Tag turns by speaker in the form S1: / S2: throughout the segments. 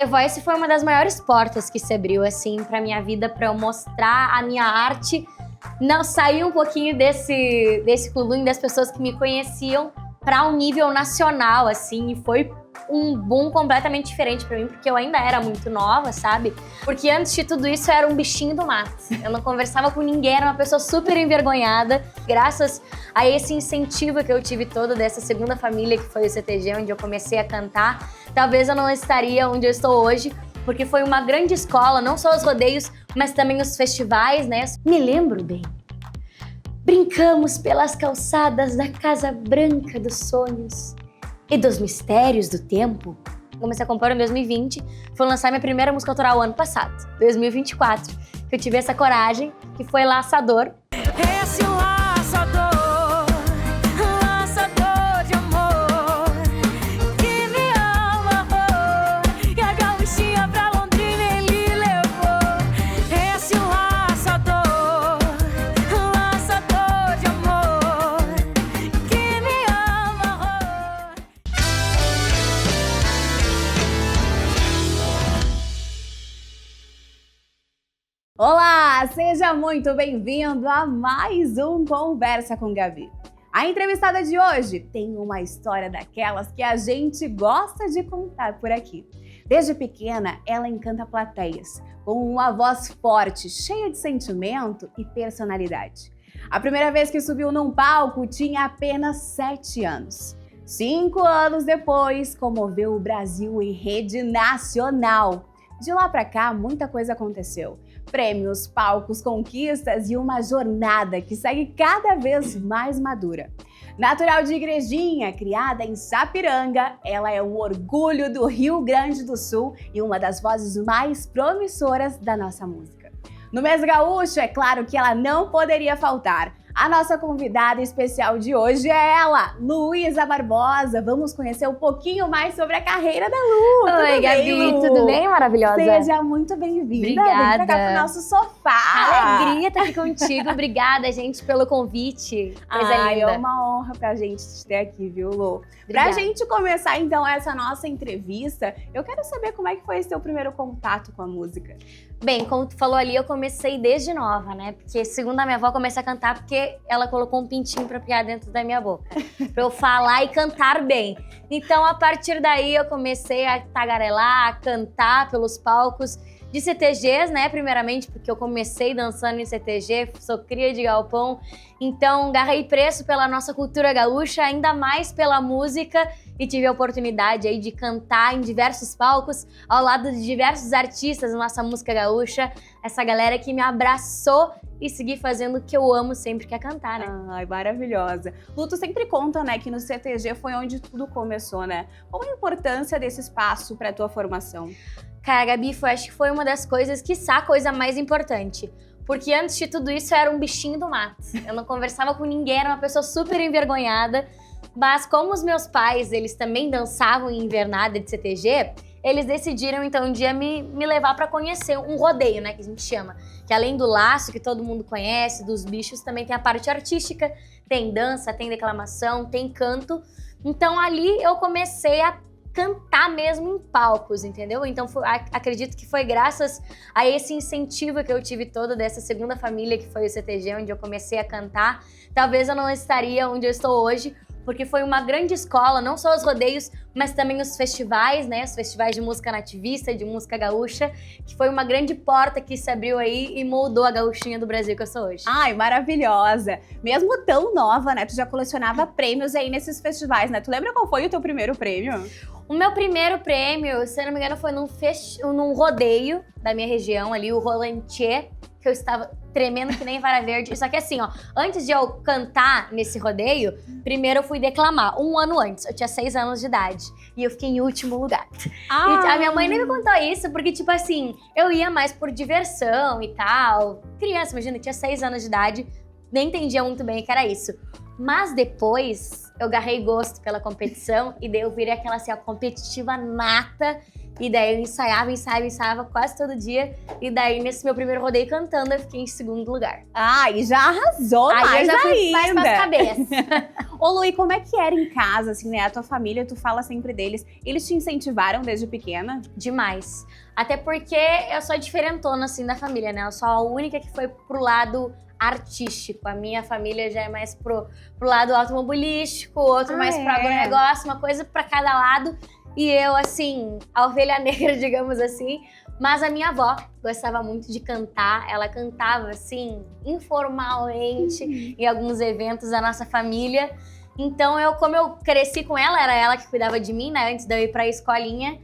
S1: The Voice foi uma das maiores portas que se abriu, assim, pra minha vida, pra eu mostrar a minha arte. Não, sair um pouquinho desse clubinho das pessoas que me conheciam pra um nível nacional, assim, e foi um boom completamente diferente pra mim, porque eu ainda era muito nova, sabe? Porque antes de tudo isso, eu era um bichinho do mato. Eu não conversava com ninguém, era uma pessoa super envergonhada. Graças a esse incentivo que eu tive todo dessa segunda família, que foi o CTG, onde eu comecei a cantar, talvez eu não estaria onde eu estou hoje, porque foi uma grande escola, não só os rodeios, mas também os festivais, né? Me lembro bem. Brincamos pelas calçadas da Casa Branca dos Sonhos e dos Mistérios do Tempo. Comecei a compor em 2020, fui lançar minha primeira música autoral ano passado, 2024, que eu tive essa coragem, que foi Laçador.
S2: Esse laçador, laçador de amor, que me ama, oh, e a gauchinha pra Londrina ele levou. Esse laçador, laçador de amor, que me ama,
S3: Olá, seja muito bem-vindo a mais um Conversa com Gabi. A entrevistada de hoje tem uma história daquelas que a gente gosta de contar por aqui. Desde pequena, ela encanta plateias, com uma voz forte, cheia de sentimento e personalidade. A primeira vez que subiu num palco tinha apenas 7 anos. 5 anos depois, comoveu o Brasil em rede nacional. De lá pra cá, muita coisa aconteceu. Prêmios, palcos, conquistas e uma jornada que segue cada vez mais madura. Natural de Igrejinha, criada em Sapiranga, ela é um orgulho do Rio Grande do Sul e uma das vozes mais promissoras da nossa música. No mês gaúcho, é claro que ela não poderia faltar. A nossa convidada especial de hoje é ela, Luísa Barbosa. Vamos conhecer um pouquinho mais sobre a carreira da Lu.
S1: Oi, Gabi, tudo bem, maravilhosa?
S3: Seja muito bem-vinda.
S1: Obrigada.
S3: Vem pra cá pro nosso sofá.
S1: Alegria estar aqui contigo. Obrigada, gente, pelo convite. Coisa linda.
S3: É uma honra pra gente te ter aqui, viu, Lu?
S1: Obrigada.
S3: Pra gente começar, então, essa nossa entrevista, eu quero saber como é que foi esse teu primeiro contato com a música.
S1: Bem, como tu falou ali, eu comecei desde nova, né? Porque, segundo a minha avó, eu comecei a cantar porque ela colocou um pintinho pra piar dentro da minha boca. Pra eu falar e cantar bem. Então, a partir daí, eu comecei a tagarelar, a cantar pelos palcos de CTGs, né? Primeiramente, porque eu comecei dançando em CTG, sou cria de galpão. Então, agarrei preço pela nossa cultura gaúcha, ainda mais pela música, e tive a oportunidade aí de cantar em diversos palcos, ao lado de diversos artistas da nossa música gaúcha, essa galera que me abraçou e segui fazendo o que eu amo sempre, que é cantar, né?
S3: Ai, maravilhosa. Lu, tu sempre conta, né, que no CTG foi onde tudo começou, né? Qual a importância desse espaço pra tua formação?
S1: Cara, Gabi, acho que foi uma das coisas, quiçá a coisa mais importante. Porque antes de tudo isso, eu era um bichinho do mato. Eu não conversava com ninguém, era uma pessoa super envergonhada. Mas como os meus pais, eles também dançavam em invernada de CTG, eles decidiram, então, um dia me levar pra conhecer um rodeio, né, que a gente chama. Que além do laço, que todo mundo conhece, dos bichos, também tem a parte artística. Tem dança, tem declamação, tem canto. Então, ali eu comecei a cantar mesmo em palcos, entendeu? Então, acredito que foi graças a esse incentivo que eu tive todo dessa segunda família, que foi o CTG, onde eu comecei a cantar. Talvez eu não estaria onde eu estou hoje, porque foi uma grande escola, não só os rodeios, mas também os festivais, né? Os festivais de música nativista, de música gaúcha, que foi uma grande porta que se abriu aí e moldou a gauchinha do Brasil que eu sou hoje.
S3: Ai, maravilhosa! Mesmo tão nova, né, tu já colecionava prêmios aí nesses festivais, né? Tu lembra qual foi o teu primeiro prêmio?
S1: O meu primeiro prêmio, se eu não me engano, foi num rodeio da minha região ali, o Rolantier, que eu estava tremendo que nem vara verde. Só que assim, ó, antes de eu cantar nesse rodeio, primeiro eu fui declamar, um ano antes. Eu tinha 6 anos de idade e eu fiquei em último lugar. E a minha mãe nem me contou isso, porque tipo assim, eu ia mais por diversão e tal. Criança, imagina, eu tinha 6 anos de idade, nem entendia muito bem o que era isso. Mas depois eu agarrei gosto pela competição e daí eu virei aquela assim, a competitiva nata E daí eu ensaiava quase todo dia. E daí, nesse meu primeiro rodeio cantando, eu fiquei em segundo lugar.
S3: Ah, e já arrasou
S1: Aí
S3: mais
S1: eu já fui
S3: ainda.
S1: mais pras cabeças.
S3: Ô, Lu, e como é que era em casa, assim, né? A tua família, tu fala sempre deles. Eles te incentivaram desde pequena?
S1: Demais. Até porque eu sou diferentona, assim, da família, né? Eu sou a única que foi pro lado artístico. A minha família já é mais pro lado automobilístico, outro mais pro agronegócio, uma coisa pra cada lado. E eu, assim, a ovelha negra, digamos assim. Mas a minha avó gostava muito de cantar. Ela cantava, assim, informalmente em alguns eventos da nossa família. Então, como eu cresci com ela, era ela que cuidava de mim, né? Antes de eu ir pra escolinha.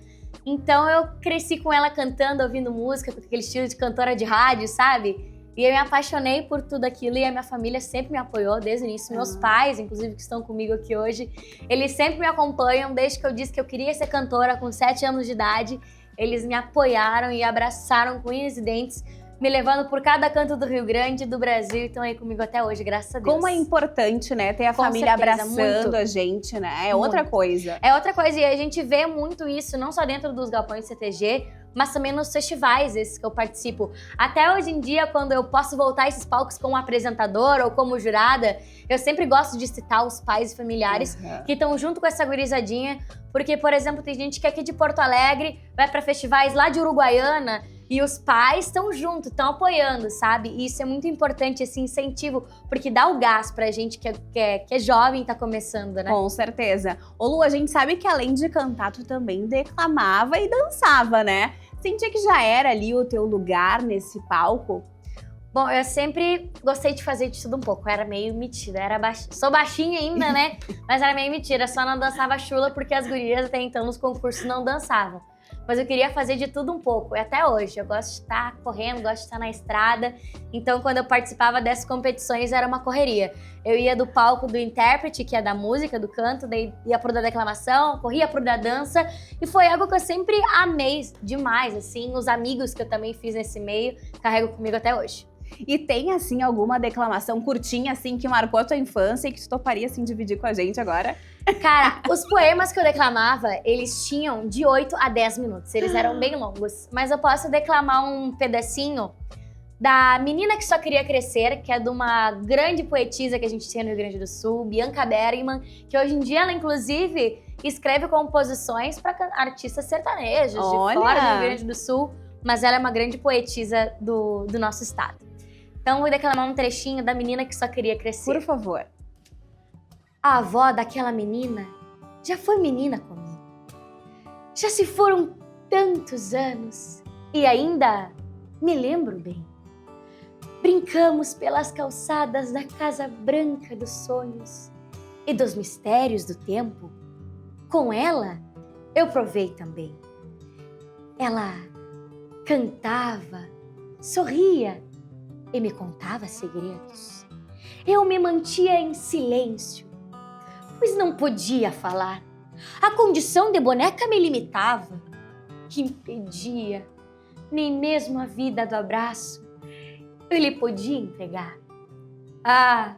S1: Então, eu cresci com ela cantando, ouvindo música, com aquele estilo de cantora de rádio, sabe? E eu me apaixonei por tudo aquilo e a minha família sempre me apoiou desde o início. Meus pais, inclusive, que estão comigo aqui hoje, eles sempre me acompanham desde que eu disse que eu queria ser cantora com 7 anos de idade. Eles me apoiaram e abraçaram com unhas e dentes, me levando por cada canto do Rio Grande, do Brasil, e estão aí comigo até hoje, graças a Deus.
S3: Como é importante, né? Ter a
S1: Com
S3: família
S1: certeza,
S3: abraçando
S1: muito.
S3: a gente, né? É outra coisa.
S1: É outra coisa, e a gente vê muito isso, não só dentro dos galpões CTG, mas também nos festivais, esses que eu participo. Até hoje em dia, quando eu posso voltar a esses palcos como apresentadora ou como jurada, eu sempre gosto de citar os pais e familiares que estão junto com essa gurizadinha, porque, por exemplo, tem gente que é aqui de Porto Alegre, vai para festivais lá de Uruguaiana, e os pais estão junto, estão apoiando, sabe? E isso é muito importante, esse incentivo, porque dá o gás pra gente que é jovem e tá começando, né?
S3: Com certeza. Ô, Lu, a gente sabe que além de cantar, tu também declamava e dançava, né? Sentia que já era ali o teu lugar nesse palco?
S1: Bom, eu sempre gostei de fazer de tudo um pouco, eu era meio metida, sou baixinha ainda, né? Mas era meio metida, só não dançava chula porque as gurias até então nos concursos não dançavam. Mas eu queria fazer de tudo um pouco, e até hoje. Eu gosto de estar correndo, gosto de estar na estrada. Então, quando eu participava dessas competições, era uma correria. Eu ia do palco do intérprete, que é da música, do canto, daí ia pro da declamação, corria pro da dança. E foi algo que eu sempre amei demais, assim. Os amigos que eu também fiz nesse meio, carrego comigo até hoje.
S3: E tem, assim, alguma declamação curtinha, assim, que marcou a tua infância e que tu toparia, assim, dividir com a gente agora?
S1: Cara, os poemas que eu declamava, eles tinham de 8 a 10 minutos. Eles eram bem longos. Mas eu posso declamar um pedacinho da Menina que Só Queria Crescer, que é de uma grande poetisa que a gente tinha no Rio Grande do Sul, Bianca Bergman, que hoje em dia ela, inclusive, escreve composições para artistas sertanejos de fora do Rio Grande do Sul. Mas ela é uma grande poetisa do nosso estado. Então, vou declamar um trechinho da Menina que Só Queria Crescer.
S3: Por favor.
S1: A avó daquela menina já foi menina comigo. Já se foram tantos anos e ainda me lembro bem. Brincamos pelas calçadas da Casa Branca dos sonhos e dos mistérios do tempo. Com ela, eu provei também. Ela cantava, sorria e me contava segredos. Eu me mantia em silêncio, pois não podia falar. A condição de boneca me limitava, impedia, nem mesmo a vida do abraço eu lhe podia entregar. Ah,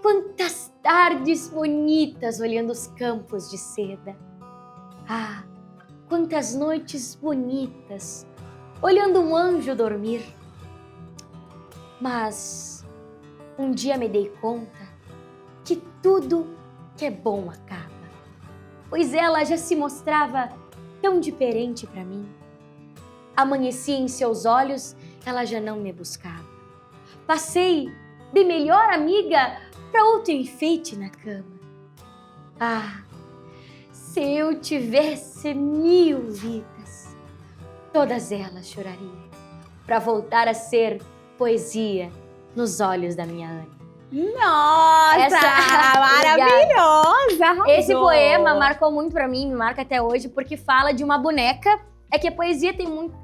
S1: quantas tardes bonitas olhando os campos de seda. Ah, quantas noites bonitas olhando um anjo dormir. Mas um dia me dei conta que tudo que é bom acaba, pois ela já se mostrava tão diferente para mim. Amanheci em seus olhos, ela já não me buscava. Passei de melhor amiga para outro enfeite na cama. Ah, se eu tivesse 1000 vidas, todas elas choraria para voltar a ser poesia nos olhos da minha Ana.
S3: Nossa, maravilhosa! Arrasou.
S1: Esse poema marcou muito pra mim, me marca até hoje, porque fala de uma boneca. É que a poesia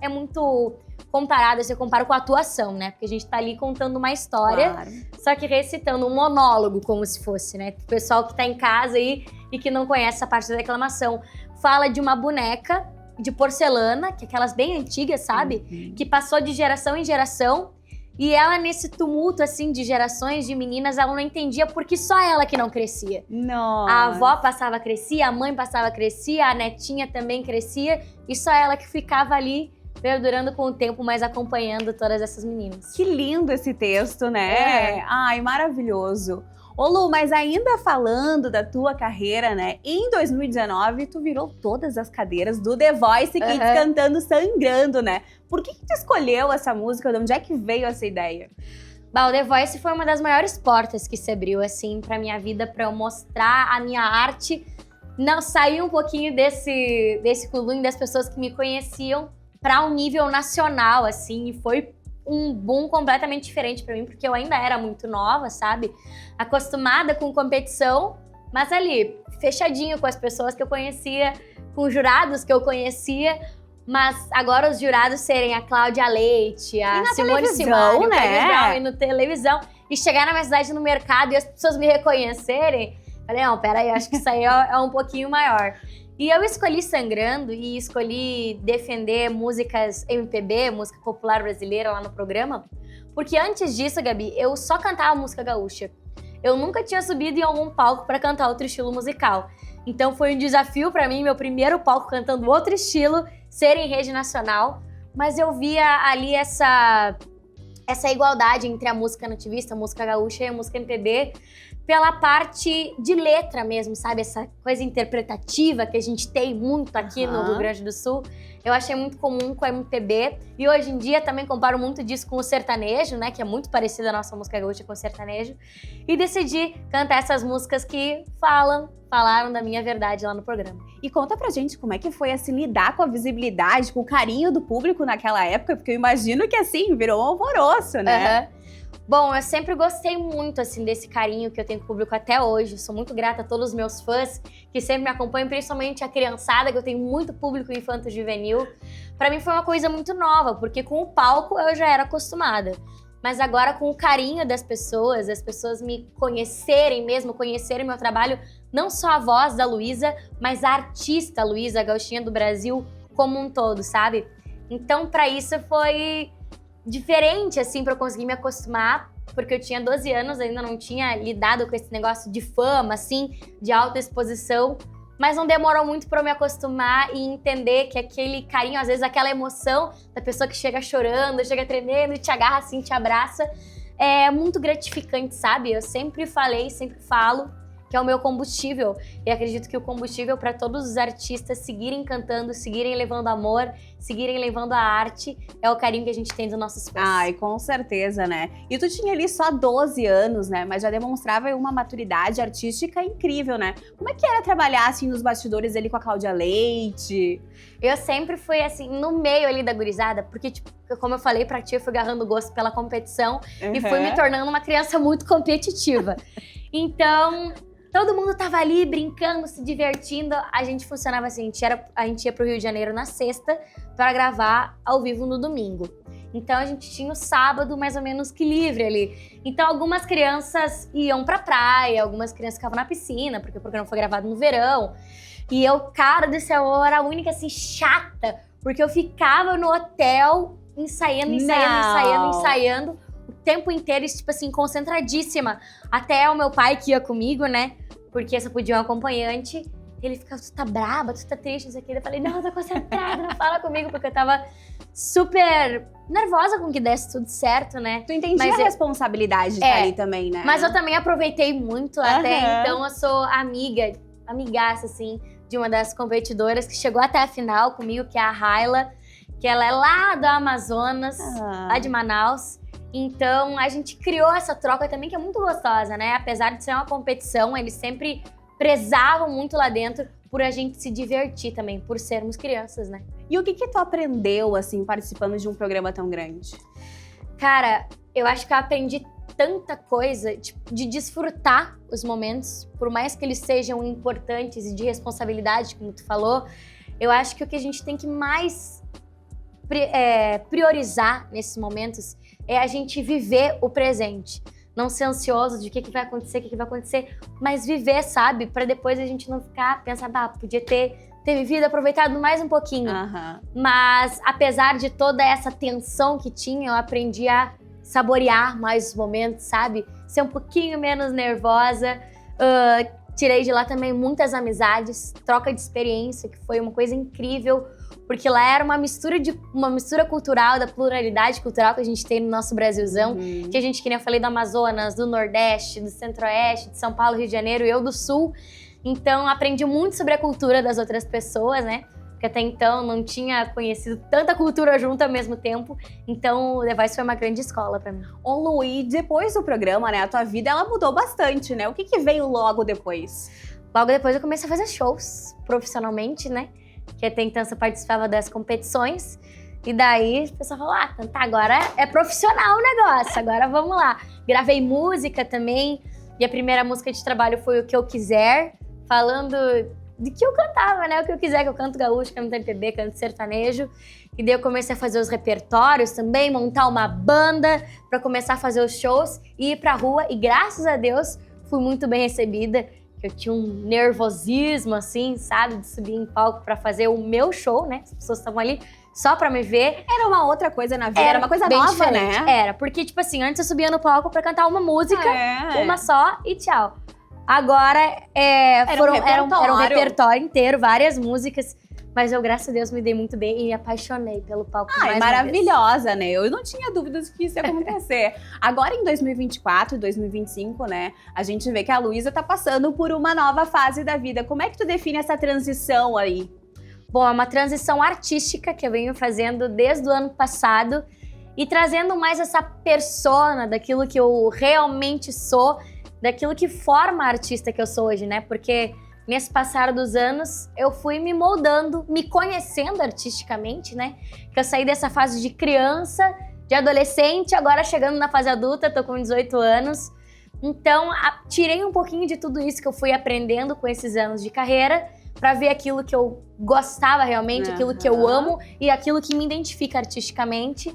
S1: é muito comparada, você compara com a atuação, né? Porque a gente tá ali contando uma história,
S3: Claro.
S1: só que recitando um monólogo, como se fosse, né? O pessoal que tá em casa aí e que não conhece essa parte da declamação. Fala de uma boneca de porcelana, que é aquelas bem antigas, sabe? Que passou de geração em geração. E ela, nesse tumulto, assim, de gerações de meninas, ela não entendia porque só ela que não crescia.
S3: Nossa.
S1: A avó passava, crescia, a mãe passava, crescia, a netinha também crescia, e só ela que ficava ali, perdurando com o tempo, mas acompanhando todas essas meninas.
S3: Que lindo esse texto, né? Ai, maravilhoso. Ô Lu, mas ainda falando da tua carreira, né? Em 2019, tu virou todas as cadeiras do The Voice Kids cantando Sangrando, né? Por que tu escolheu essa música? De onde é que veio essa ideia?
S1: Bah, o The Voice foi uma das maiores portas que se abriu, assim, pra minha vida, pra eu mostrar a minha arte. Não, sair um pouquinho desse clube das pessoas que me conheciam pra um nível nacional, assim, e foi um boom completamente diferente pra mim, porque eu ainda era muito nova, sabe? Acostumada com competição, mas ali, fechadinho com as pessoas que eu conhecia, com os jurados que eu conhecia, mas agora os jurados serem a Cláudia Leite, a Simone Simari, o Carlos Brown, e na televisão, e chegar na minha cidade no mercado e as pessoas me reconhecerem, falei, não, peraí, acho que isso aí é um pouquinho maior. E eu escolhi Sangrando e escolhi defender músicas MPB, música popular brasileira lá no programa, porque antes disso, Gabi, eu só cantava música gaúcha. Eu nunca tinha subido em algum palco para cantar outro estilo musical. Então foi um desafio para mim, meu primeiro palco cantando outro estilo, ser em rede nacional, mas eu via ali essa igualdade entre a música nativista, a música gaúcha e a música MPB, pela parte de letra mesmo, sabe? Essa coisa interpretativa que a gente tem muito aqui no Rio Grande do Sul. Eu achei muito comum com a MPB. E hoje em dia também comparo muito disso com o sertanejo, né? Que é muito parecido a nossa música gaúcha com o sertanejo. E decidi cantar essas músicas que falaram da minha verdade lá no programa.
S3: E conta pra gente como é que foi, assim, lidar com a visibilidade, com o carinho do público naquela época, porque eu imagino que, assim, virou um alvoroço, né?
S1: Bom, eu sempre gostei muito, assim, desse carinho que eu tenho com o público até hoje. Sou muito grata a todos os meus fãs que sempre me acompanham, principalmente a criançada, que eu tenho muito público infanto-juvenil. Pra mim foi uma coisa muito nova, porque com o palco eu já era acostumada. Mas agora com o carinho das pessoas, as pessoas me conhecerem mesmo, conhecerem meu trabalho, não só a voz da Luísa, mas a artista Luísa, a gauchinha do Brasil como um todo, sabe? Então, pra isso foi diferente, assim, pra eu conseguir me acostumar, porque eu tinha 12 anos, ainda não tinha lidado com esse negócio de fama, assim, de autoexposição, mas não demorou muito pra eu me acostumar e entender que aquele carinho, às vezes aquela emoção da pessoa que chega chorando, chega tremendo, te agarra assim, te abraça, é muito gratificante, sabe? Eu sempre falei, sempre falo que é o meu combustível. E acredito que o combustível para todos os artistas seguirem cantando, seguirem levando amor, seguirem levando a arte, é o carinho que a gente tem dos nossos fãs.
S3: Ai, com certeza, né? E tu tinha ali só 12 anos, né? Mas já demonstrava uma maturidade artística incrível, né? Como é que era trabalhar, assim, nos bastidores ali com a Cláudia Leite?
S1: Eu sempre fui, assim, no meio ali da gurizada, porque, tipo, como eu falei pra ti, eu fui agarrando gosto pela competição e fui me tornando uma criança muito competitiva. Então, todo mundo tava ali brincando, se divertindo. A gente funcionava assim, a gente ia pro Rio de Janeiro na sexta para gravar ao vivo no domingo. Então a gente tinha o sábado mais ou menos que livre ali. Então algumas crianças iam pra praia, algumas crianças ficavam na piscina, porque o programa foi gravado no verão. E eu, cara do céu, eu era a única assim chata, porque eu ficava no hotel ensaiando o tempo inteiro, tipo assim, concentradíssima. Até o meu pai que ia comigo, né? Porque só podia um acompanhante. Ele ficava, tu tá braba, tu tá triste, isso aqui. Eu falei, não, eu tô concentrada, não fala comigo. Porque eu tava super nervosa com que desse tudo certo, né?
S3: Tu entendia a responsabilidade de estar ali também, né?
S1: Mas eu também aproveitei muito até. Então eu sou amigaça, assim, de uma das competidoras que chegou até a final comigo, que é a Raila. Que ela é lá do Amazonas, lá de Manaus. Então, a gente criou essa troca também, que é muito gostosa, né? Apesar de ser uma competição, eles sempre prezavam muito lá dentro por a gente se divertir também, por sermos crianças, né?
S3: E o que tu aprendeu, assim, participando de um programa tão grande?
S1: Cara, eu acho que eu aprendi tanta coisa, tipo, de desfrutar os momentos, por mais que eles sejam importantes e de responsabilidade, como tu falou. Eu acho que o que a gente tem que mais priorizar nesses momentos é a gente viver o presente. Não ser ansioso de o que vai acontecer, mas viver, sabe? Pra depois a gente não ficar pensando, podia ter vivido, aproveitado mais um pouquinho. Mas, apesar de toda essa tensão que tinha, eu aprendi a saborear mais os momentos, sabe? Ser um pouquinho menos nervosa. Tirei de lá também muitas amizades, troca de experiência, que foi uma coisa incrível, porque lá era uma mistura cultural, da pluralidade cultural que a gente tem no nosso Brasilzão, que a gente, que nem eu falei, do Amazonas, do Nordeste, do Centro-Oeste, de São Paulo, Rio de Janeiro, e eu do Sul. Então, aprendi muito sobre a cultura das outras pessoas, né? Porque até então não tinha conhecido tanta cultura junto ao mesmo tempo. Então, o The Voice foi uma grande escola pra mim.
S3: Ô Lu, e depois do programa, né, a tua vida, ela mudou bastante, né? O que veio logo depois?
S1: Logo depois eu comecei a fazer shows profissionalmente, né? Que até então eu participava das competições. E daí o pessoal falou, cantar agora é profissional o negócio, agora vamos lá. Gravei música também. E a primeira música de trabalho foi O Que Eu Quiser, falando de que eu cantava, né? O que eu quiser, que eu canto gaúcho, canto MPB, canto sertanejo. E daí eu comecei a fazer os repertórios também, montar uma banda pra começar a fazer os shows e ir pra rua. E graças a Deus, fui muito bem recebida. Eu tinha um nervosismo, assim, sabe? De subir em palco pra fazer o meu show, né? As pessoas estavam ali só pra me ver.
S3: Era uma outra coisa na vida, era uma coisa nova,
S1: diferente,
S3: né?
S1: Era, porque, tipo assim, antes eu subia no palco pra cantar uma música, uma só e tchau. Agora, era um repertório inteiro, várias músicas. Mas eu, graças a Deus, me dei muito bem e me apaixonei pelo palco mais uma
S3: maravilhosa, né? Eu não tinha dúvidas que isso ia acontecer. Agora, em 2024 e 2025, né? A gente vê que a Luísa tá passando por uma nova fase da vida. Como é que tu define essa transição aí?
S1: Bom, é uma transição artística que eu venho fazendo desde o ano passado e trazendo mais essa persona daquilo que eu realmente sou, daquilo que forma a artista que eu sou hoje, né? Porque nesse passar dos anos, eu fui me moldando, me conhecendo artisticamente, né? Que eu saí dessa fase de criança, de adolescente, agora chegando na fase adulta, tô com 18 anos. Então, tirei um pouquinho de tudo isso que eu fui aprendendo com esses anos de carreira pra ver aquilo que eu gostava realmente, aquilo que eu amo e aquilo que me identifica artisticamente.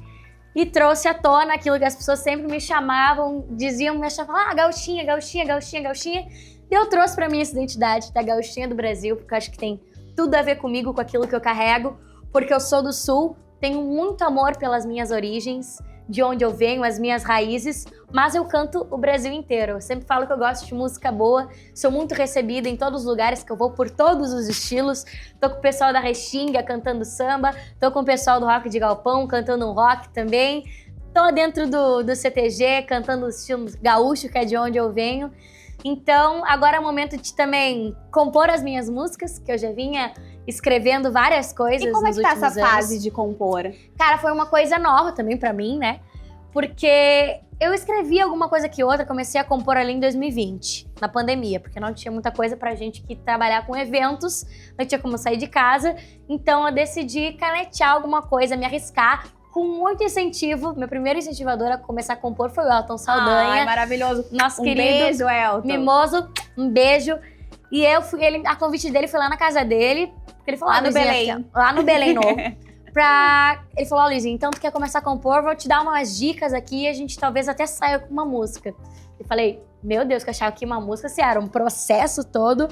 S1: E trouxe à tona aquilo que as pessoas sempre me chamavam, me achavam, gauchinha, gauchinha, gauchinha, gauchinha. E eu trouxe pra mim essa identidade da gauchinha do Brasil, porque eu acho que tem tudo a ver comigo, com aquilo que eu carrego, porque eu sou do Sul, tenho muito amor pelas minhas origens, de onde eu venho, as minhas raízes, mas eu canto o Brasil inteiro. Eu sempre falo que eu gosto de música boa, sou muito recebida em todos os lugares que eu vou, por todos os estilos. Tô com o pessoal da Restinga cantando samba, tô com o pessoal do rock de galpão cantando um rock também, tô dentro do CTG cantando o estilo gaúcho, que é de onde eu venho. Então, agora é o momento de também compor as minhas músicas, que eu já vinha escrevendo várias coisas nos últimos anos. E como é que tá
S3: essa fase de compor?
S1: Cara, foi uma coisa nova também pra mim, né? Porque eu escrevi alguma coisa que outra, comecei a compor ali em 2020, na pandemia, porque não tinha muita coisa pra gente que trabalhar com eventos, não tinha como sair de casa. Então eu decidi canetear alguma coisa, me arriscar, com muito incentivo. Meu primeiro incentivador a começar a compor foi o Elton Saldanha.
S3: Ai, maravilhoso.
S1: Nosso querido
S3: Beijo, Elton.
S1: Mimoso, um beijo. E eu fui, a convite dele foi lá na casa dele, porque ele falou,
S3: lá no Belém.
S1: Lá no Belém Novo. Ele falou, Luizinha, então tu quer começar a compor, vou te dar umas dicas aqui e a gente talvez até saia com uma música. Eu falei, meu Deus, que eu achava que uma música assim, era um processo todo.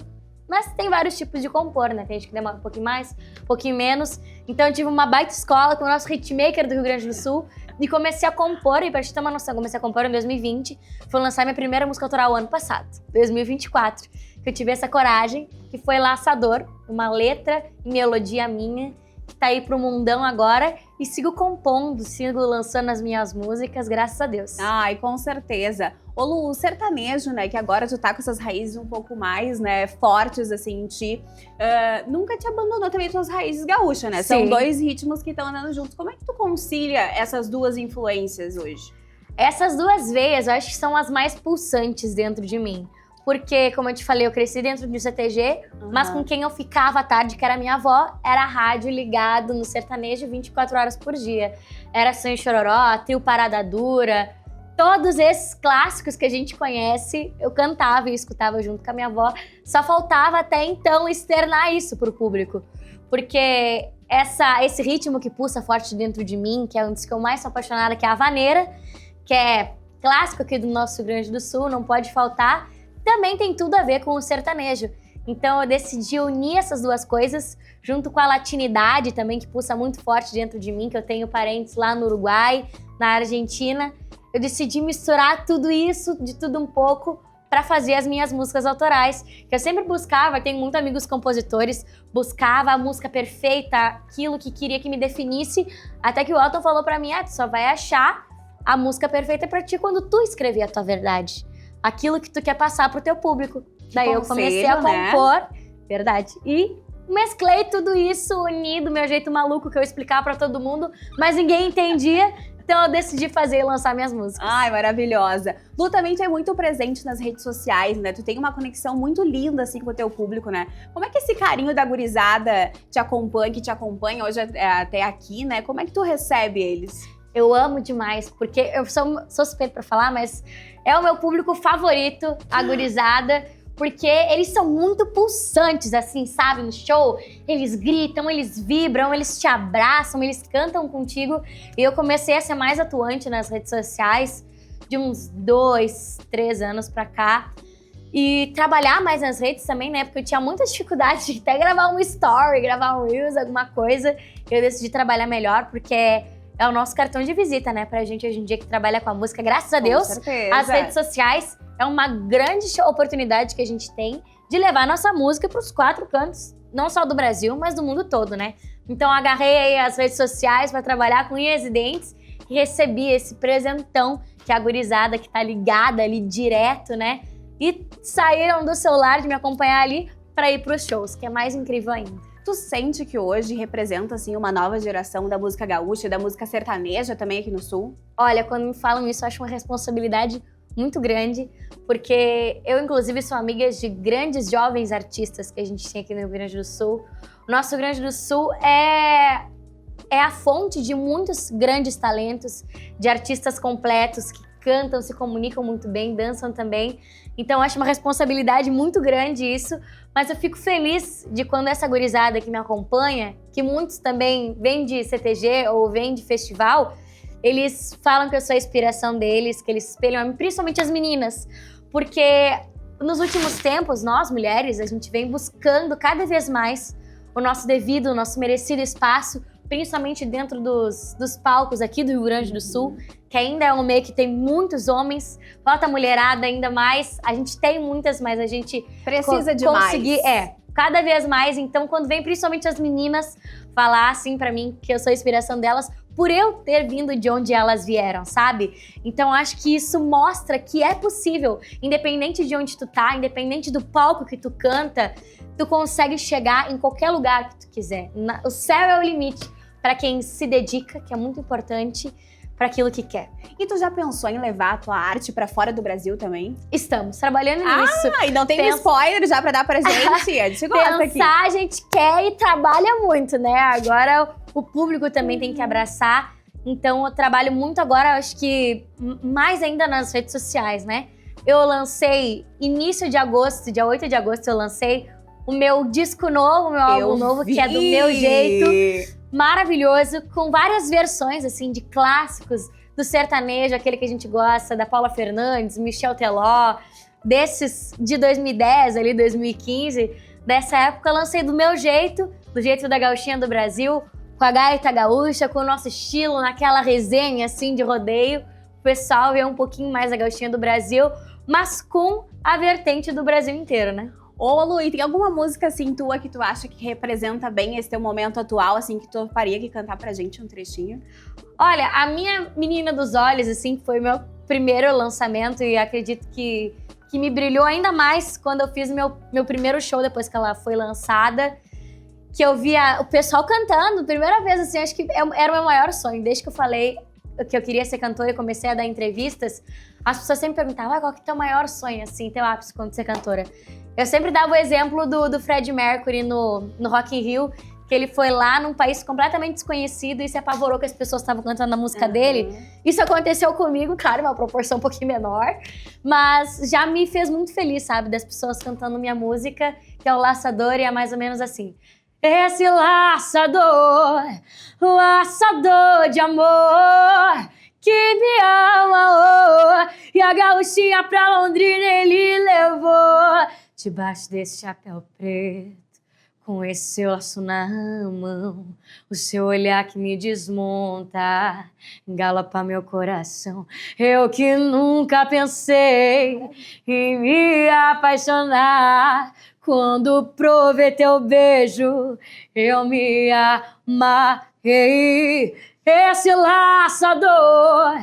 S1: Mas tem vários tipos de compor, né? Tem gente que demora um pouquinho mais, um pouquinho menos. Então eu tive uma baita escola com o nosso hitmaker do Rio Grande do Sul e comecei a compor, e pra gente ter uma noção, comecei a compor em 2020. Fui lançar minha primeira música autoral ano passado, 2024. Que eu tive essa coragem, que foi Laçador, uma letra e melodia minha, que tá aí pro mundão agora. E sigo compondo, sigo lançando as minhas músicas, graças a Deus.
S3: Ai, com certeza. Ô Lu, o sertanejo, né, que agora tu tá com essas raízes um pouco mais, né, fortes, assim, em ti, nunca te abandonou também tuas raízes gaúchas, né?
S1: Sim.
S3: São dois ritmos que estão andando juntos. Como é que tu concilia essas duas influências hoje?
S1: Essas duas veias, eu acho que são as mais pulsantes dentro de mim. Porque, como eu te falei, eu cresci dentro de um CTG, mas com quem eu ficava à tarde, que era minha avó, era rádio ligado no sertanejo 24 horas por dia. Era Sonho e Chororó, Trio Parada Dura, todos esses clássicos que a gente conhece, eu cantava e escutava junto com a minha avó. Só faltava até então externar isso pro público. Porque esse ritmo que pulsa forte dentro de mim, que é um dos que eu mais sou apaixonada, que é a vaneira, que é clássico aqui do nosso Rio Grande do Sul, não pode faltar, também tem tudo a ver com o sertanejo. Então eu decidi unir essas duas coisas, junto com a latinidade também, que pulsa muito forte dentro de mim, que eu tenho parentes lá no Uruguai, na Argentina. eu decidi misturar tudo isso, de tudo um pouco, para fazer as minhas músicas autorais. Que eu sempre buscava, tenho muitos amigos compositores, buscava a música perfeita, aquilo que queria que me definisse, até que o Elton falou para mim, tu só vai achar a música perfeita para ti quando tu escrever a tua verdade. Aquilo que tu quer passar pro teu público. Daí eu comecei a compor, verdade, e mesclei tudo isso unido, meu jeito maluco que eu explicava pra todo mundo, mas ninguém entendia, então eu decidi fazer e lançar minhas músicas.
S3: Ai, maravilhosa. Lu também é muito presente nas redes sociais, né? Tu tem uma conexão muito linda, assim, com o teu público, né? Como é que esse carinho da gurizada que te acompanha hoje até aqui, né? Como é que tu recebe eles?
S1: Eu amo demais, porque eu sou suspeita pra falar, mas é o meu público favorito, a gurizada, porque eles são muito pulsantes, assim, sabe, no show. Eles gritam, eles vibram, eles te abraçam, eles cantam contigo. E eu comecei a ser mais atuante nas redes sociais de uns 2, 3 anos pra cá. E trabalhar mais nas redes também, né? Porque eu tinha muita dificuldade de até gravar um story, gravar um Reels, alguma coisa. Eu decidi trabalhar melhor, porque é o nosso cartão de visita, né? Pra gente hoje em dia que trabalha com a música. Graças a Deus, as redes sociais é uma grande oportunidade que a gente tem de levar nossa música pros 4 cantos, não só do Brasil, mas do mundo todo, né? Então agarrei aí as redes sociais para trabalhar com unhas e dentes e recebi esse presentão que a gurizada que tá ligada ali direto, né? E saíram do celular de me acompanhar ali para ir pros shows, que é mais incrível ainda.
S3: Tu sente que hoje representa, assim, uma nova geração da música gaúcha e da música sertaneja também aqui no Sul?
S1: Olha, quando me falam isso, eu acho uma responsabilidade muito grande, porque eu, inclusive, sou amiga de grandes jovens artistas que a gente tem aqui no Rio Grande do Sul. O nosso Rio Grande do Sul é a fonte de muitos grandes talentos, de artistas completos que cantam, se comunicam muito bem, dançam também. Então, eu acho uma responsabilidade muito grande isso, mas eu fico feliz de quando essa gurizada que me acompanha, que muitos também vêm de CTG ou vêm de festival, eles falam que eu sou a inspiração deles, que eles espelham a mim, principalmente as meninas, porque nos últimos tempos, nós mulheres, a gente vem buscando cada vez mais o nosso devido, o nosso merecido espaço, principalmente dentro dos palcos aqui do Rio Grande do Sul, que ainda é um meio que tem muitos homens, falta mulherada ainda mais, a gente tem muitas, mas a gente
S3: precisa de mais.
S1: Conseguir, cada vez mais. Então, quando vem principalmente as meninas falar assim pra mim que eu sou a inspiração delas, por eu ter vindo de onde elas vieram, sabe? Então, acho que isso mostra que é possível, independente de onde tu tá, independente do palco que tu canta, tu consegue chegar em qualquer lugar que tu quiser. O céu é o limite para quem se dedica, que é muito importante, para aquilo que quer.
S3: E tu já pensou em levar a tua arte para fora do Brasil também?
S1: Estamos trabalhando nisso.
S3: Ah, e não tem um spoiler já para dar pra gente? A gente gosta
S1: Pensar,
S3: aqui.
S1: A gente quer e trabalha muito, né? Agora o público também tem que abraçar. Então eu trabalho muito agora, acho que mais ainda nas redes sociais, né? Eu lancei início de agosto, dia 8 de agosto eu lancei o meu disco novo, o meu álbum novo, que é do meu jeito. Maravilhoso, com várias versões, assim, de clássicos do sertanejo, aquele que a gente gosta, da Paula Fernandes, Michel Teló, desses de 2010, ali, 2015. Dessa época, eu lancei do meu jeito, do jeito da gauchinha do Brasil, com a gaita gaúcha, com o nosso estilo, naquela resenha, assim, de rodeio. O pessoal vê um pouquinho mais da gauchinha do Brasil, mas com a vertente do Brasil inteiro, né?
S3: Ô, Lu, e tem alguma música, assim, tua que tu acha que representa bem esse teu momento atual, assim, que tu faria que cantar pra gente um trechinho?
S1: Olha, a minha Menina dos Olhos, assim, foi meu primeiro lançamento e acredito que me brilhou ainda mais quando eu fiz meu primeiro show depois que ela foi lançada, que eu via o pessoal cantando, primeira vez, assim, acho que era o meu maior sonho. Desde que eu falei que eu queria ser cantora e comecei a dar entrevistas, as pessoas sempre perguntavam, qual que é o teu maior sonho, assim, teu ápice quando ser cantora? Eu sempre dava o exemplo do Freddie Mercury no Rock in Rio, que ele foi lá num país completamente desconhecido e se apavorou que as pessoas estavam cantando a música dele. Isso aconteceu comigo, claro, uma proporção um pouquinho menor, mas já me fez muito feliz, sabe, das pessoas cantando minha música, que é o Laçador, e é mais ou menos assim. Esse laçador de amor, que me ama, e a gauchinha pra Londrina ele levou. Debaixo desse chapéu preto, com esse laço na mão, o seu olhar que me desmonta, galopa meu coração. Eu que nunca pensei em me apaixonar, quando provei teu beijo, eu me amarrei. Esse laçador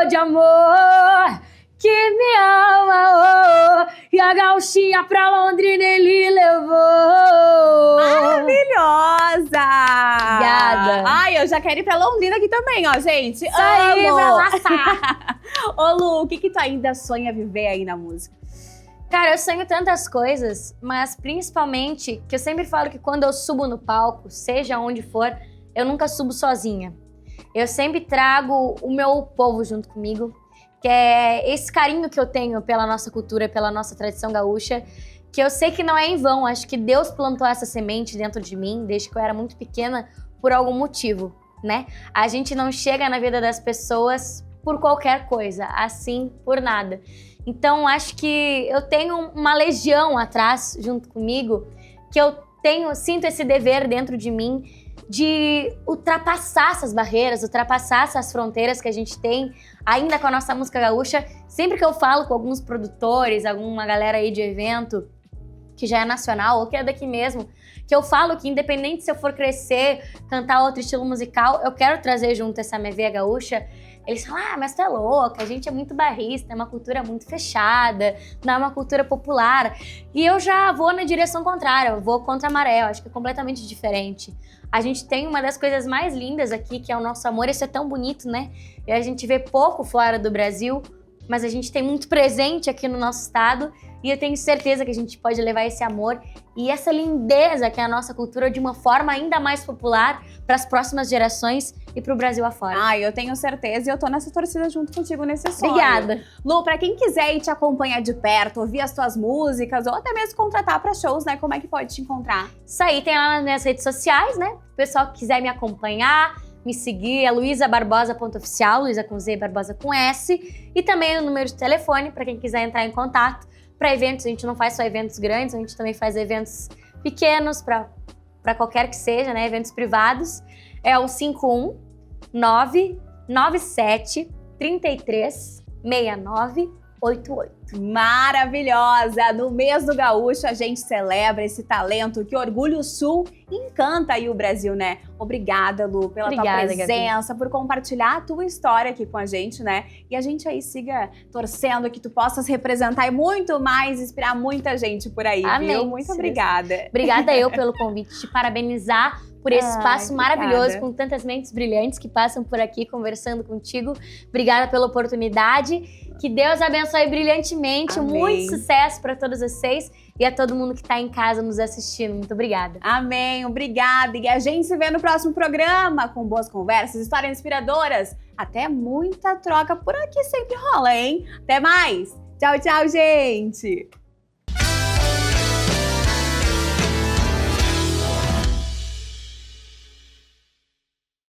S1: de amor, que me ama, oh, e a gauchinha pra Londrina ele levou.
S3: Maravilhosa!
S1: Obrigada.
S3: Ai, eu já quero ir pra Londrina aqui também, ó, gente.
S1: Isso aí,
S3: Amo!
S1: pra laçar.
S3: Ô, Lu, o que tu ainda sonha viver aí na música?
S1: Cara, eu sonho tantas coisas, mas principalmente que eu sempre falo que quando eu subo no palco, seja onde for, eu nunca subo sozinha. Eu sempre trago o meu povo junto comigo, que é esse carinho que eu tenho pela nossa cultura, pela nossa tradição gaúcha, que eu sei que não é em vão. Acho que Deus plantou essa semente dentro de mim, desde que eu era muito pequena, por algum motivo, né? A gente não chega na vida das pessoas por qualquer coisa, assim, por nada. Então, acho que eu tenho uma legião atrás, junto comigo, que eu sinto esse dever dentro de mim de ultrapassar essas barreiras, ultrapassar essas fronteiras que a gente tem ainda com a nossa música gaúcha. Sempre que eu falo com alguns produtores, alguma galera aí de evento que já é nacional ou que é daqui mesmo, que eu falo que independente se eu for crescer, cantar outro estilo musical, eu quero trazer junto essa minha veia gaúcha. Eles falam, mas tu é louca, a gente é muito barrista, é uma cultura muito fechada, não é uma cultura popular. E eu já vou na direção contrária, eu vou contra a maré, eu acho que é completamente diferente. A gente tem uma das coisas mais lindas aqui, que é o nosso amor, isso é tão bonito, né? E a gente vê pouco fora do Brasil, mas a gente tem muito presente aqui no nosso estado, e eu tenho certeza que a gente pode levar esse amor e essa lindeza que é a nossa cultura de uma forma ainda mais popular para as próximas gerações e para o Brasil afora.
S3: Ai, eu tenho certeza e eu tô nessa torcida junto contigo nesse sonho.
S1: Obrigada.
S3: Lu, pra quem quiser ir te acompanhar de perto, ouvir as tuas músicas ou até mesmo contratar pra shows, né? Como é que pode te encontrar?
S1: Isso aí, tem lá nas minhas redes sociais, né? O pessoal que quiser me acompanhar, me seguir, é luisabarbosa.oficial, Luisa com Z, Barbosa com S. E também o número de telefone para quem quiser entrar em contato. Para eventos, a gente não faz só eventos grandes, a gente também faz eventos pequenos para qualquer que seja, né? Eventos privados. É o 51997 33 6988.
S3: Maravilhosa! No mês do Gaúcho a gente celebra esse talento que orgulha o Sul e encanta aí o Brasil, né? Obrigada, Lu, pela tua presença, por compartilhar a tua história aqui com a gente, né? E a gente aí siga torcendo que tu possas representar e muito mais, inspirar muita gente por aí,
S1: Amém,
S3: viu? Muito obrigada.
S1: Obrigada eu pelo convite, te parabenizar por esse espaço maravilhoso, com tantas mentes brilhantes que passam por aqui conversando contigo. Obrigada pela oportunidade. Que Deus abençoe brilhantemente.
S3: Amém.
S1: Muito sucesso para todos vocês e a todo mundo que está em casa nos assistindo. Muito obrigada.
S3: Amém, obrigada. E a gente se vê no próximo programa com boas conversas, histórias inspiradoras. Até muita troca por aqui sempre rola, hein? Até mais. Tchau, tchau, gente.